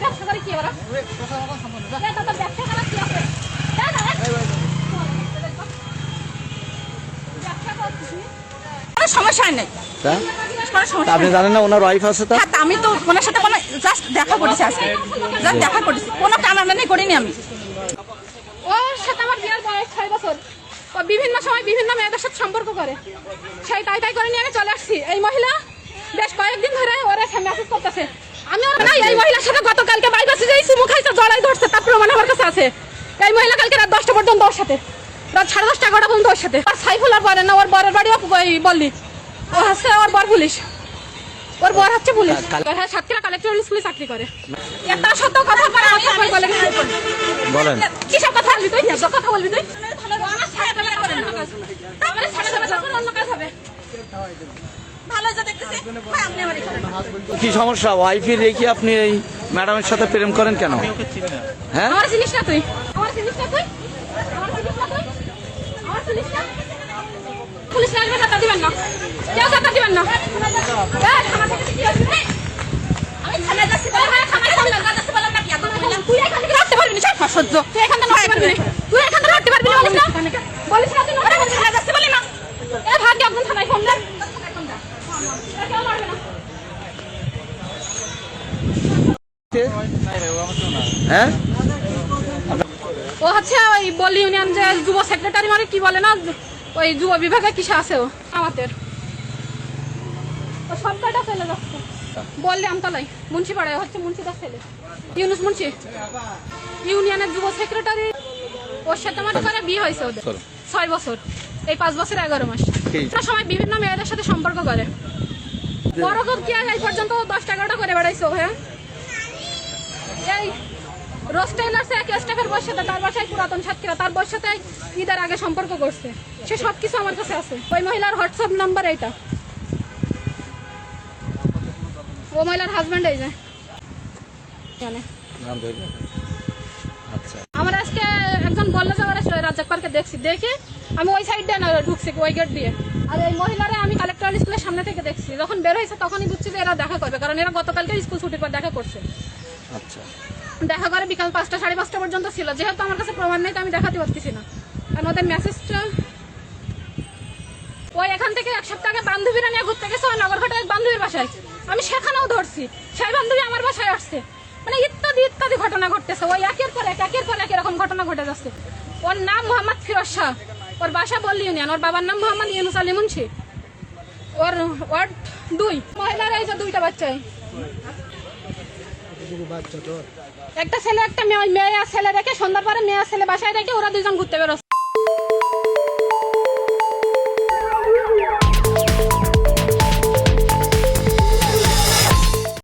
ব্যবসা করে কি ওরা ব্যবসা করা কি আছে সমস্যা নেই। আপনি জানেন না ওনার ওয়াইফ আছে? আমি তো ওনার সাথে কোনো জাস্ট দেখা করেছি, আজকে জাস্ট দেখা করেছি, কোনো টানাটানি করিনি আমি। ওর সাথে আমার বিয়ের বয়স 6 বছর। ও বিভিন্ন সময় বিভিন্ন মেয়েদের সাথে সম্পর্ক করে, সেই তাই করে নিয়ে আমি চলে আসছি। এই মহিলা বেশ কয়েকদিন ধরে ওরা মেসেজ করতেছে। আমি ওর না এই মহিলার সাথে গতকালকে বাইপাসে যাই চুমু খাইছে, জড়াই ধরছে, তার প্রমাণ আমার কাছে আছে। এই মহিলা কালকে রাত 10টা পর্যন্ত ওর সাথে, রাত 10:30 11টা পর্যন্ত ওর সাথে। আর সাইফুল আর বরের না, ওর বরের বাড়িও বললি ও হচ্ছে ওর বর পুলিশ, ওর বর হচ্ছে পুলিশ। হ্যাঁ, সাতক্ষীরা কালেক্টর স্কুলে চাকরি করে। একটা সত্য কথা বলে বলেন, কি সব কথা বলবি তুই? কথা বলবি তুই? কি সমস্যা? ওয়াইফি রেখে আপনি এই ম্যাডামের সাথে প্রেম করেন কেন? হ্যাঁ, আমার জিনিস না তুই, আমার জিনিস না তুই, আমার জিনিস না তুই, আমার জিনিস না। পুলিশ আসবে, টাকা দিবেন না, কেউ টাকা দিবেন না। আমি থানায় যাচ্ছি, থানায় যাচ্ছি বললাম না কি? তুই এখান থেকে রাখতে পারবি না, সহ্য। তুই এখান থেকে রাখতে পারবি না, তুই এখান থেকে রাখতে পারবি না, বলিস না, বলিস না, তুই থানায় যাচ্ছি বলি না। এ ভাগ্য একজন থানায় ফোন দেন, কেউ মারবে না। হ্যাঁ, ও হচ্ছে ওই বলি ইউনিয়ন যে যুব সেক্রেটারি, মানে কি বলে না, ওই যুব বিভাগে কিসে আছে ও আমাদের। ও সব কয়টা ফেলে যাচ্ছে বললে আমতলাই মুন্সিপাড়ায় হচ্ছে মুন্সিদার ছেলে ইউনুস মুন্সি, ইউনিয়নের যুব সেক্রেটারি। ওর সাথে আমার করে বিয়ে হয়েছে ওদের 6 বছর, এই 5 বছর 11 মাস। একটা সময় বিভিন্ন মেয়েদের সাথে সম্পর্ক করে। বড় কি এই পর্যন্ত 10-11টা করে বেড়াইছে। হ্যাঁ, এই রোজ টেইলার্স এক স্টাফের বয়স সাথে, তার বাসায় পুরাতন সাতক্ষীরা, তার বয়স সাথে ঈদের আগে সম্পর্ক করছে। সে সবকিছু আমার কাছে আছে। ওই মহিলার হোয়াটসঅ্যাপ নাম্বার এইটা, ও মহিলার হাজবেন্ড এই যে। আমার আজকে একজন বললো যে ওরা রাজ্জাক পার্কে দেখছি, দেখে আমি ওই সাইড দিয়ে ঢুকছি, ওই গেট দিয়ে। আর এই মহিলারা আমি কালেক্টর স্কুলের সামনে থেকে দেখছি। যখন বের হয়েছে তখনই বুঝছি যে এরা দেখা করবে, কারণ এরা গতকালকে স্কুল ছুটির পর দেখা করছে। আচ্ছা, দেখা করে বিকাল 5টা 5:30 পর্যন্ত ছিল। যেহেতু আমার কাছে প্রমাণ নেই, তো আমি দেখাতে পারতেছি না। আর ওদের মেসেজটা ওই এখান থেকে 1 সপ্তাহ আগে বান্ধবীরা নিয়ে ঘুরতে গেছে ওই নগরঘাটা এক বান্ধবীর বাসায়, আমি সেখানেও ধরছি। সেই বান্ধবী আমার বাসায় আসছে, মানে ইত্যাদি ইত্যাদি ঘটনা ঘটতেছে। ওই একের পর এক এরকম ঘটনা ঘটে যাচ্ছে। ওর নাম মোহাম্মদ ফিরোজ শাহ, ওর বাসা বললি ইউনিয়ন, ওর বাবার নাম মোহাম্মদ ইউনুস আলী মুন্সি, ওর ওয়ার্ড 2। মহিলার এই যে 2টা বাচ্চাই, একটা ছেলে একটা মেয়ে। মেয়ে আর ছেলে রেখে সন্ধ্যার পরে মেয়ে ছেলে বাসায় রেখে ওরা 2জন ঘুরতে বেরোচ্ছে।